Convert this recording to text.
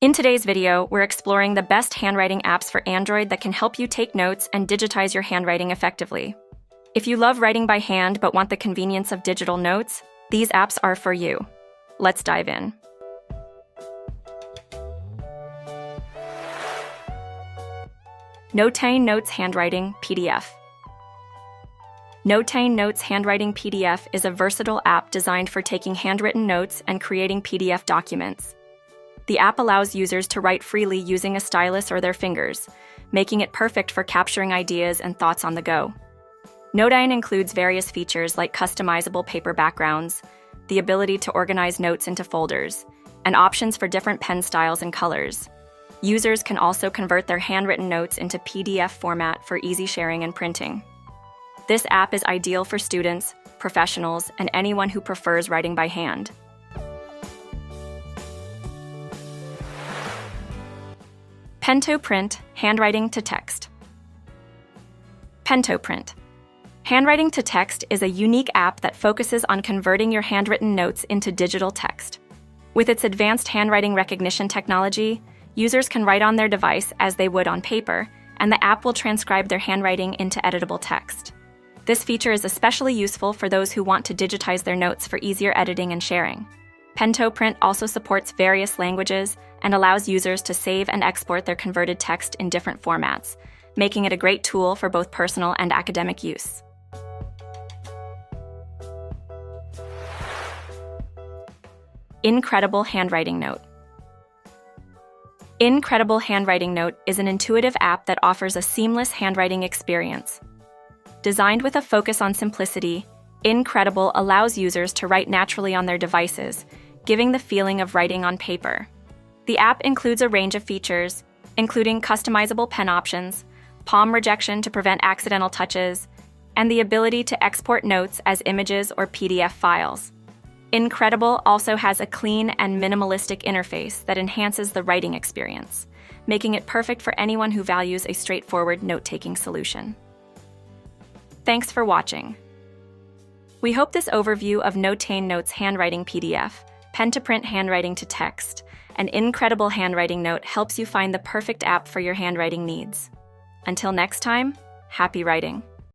In today's video, we're exploring the best handwriting apps for Android that can help you take notes and digitize your handwriting effectively. If you love writing by hand but want the convenience of digital notes, these apps are for you. Let's dive in. Notein Notes Handwriting PDF. Notein Notes Handwriting PDF is a versatile app designed for taking handwritten notes and creating PDF documents. The app allows users to write freely using a stylus or their fingers, making it perfect for capturing ideas and thoughts on the go. Notein includes various features like customizable paper backgrounds, the ability to organize notes into folders, and options for different pen styles and colors. Users can also convert their handwritten notes into PDF format for easy sharing and printing. This app is ideal for students, professionals, and anyone who prefers writing by hand. PenToPrint, handwriting to text. PenToPrint. Handwriting to text is a unique app that focuses on converting your handwritten notes into digital text. With its advanced handwriting recognition technology, users can write on their device as they would on paper, and the app will transcribe their handwriting into editable text. This feature is especially useful for those who want to digitize their notes for easier editing and sharing. PenToPrint also supports various languages and allows users to save and export their converted text in different formats, making it a great tool for both personal and academic use. INKredible Handwriting Note. INKredible Handwriting Note is an intuitive app that offers a seamless handwriting experience. Designed with a focus on simplicity, INKredible allows users to write naturally on their devices, giving the feeling of writing on paper. The app includes a range of features, including customizable pen options, palm rejection to prevent accidental touches, and the ability to export notes as images or PDF files. INKredible also has a clean and minimalistic interface that enhances the writing experience, making it perfect for anyone who values a straightforward note-taking solution. Thanks for watching. We hope this overview of Notein Notes Handwriting PDF, PenToPrint Handwriting to Text, and INKredible Handwriting Note helps you find the perfect app for your handwriting needs. Until next time, happy writing!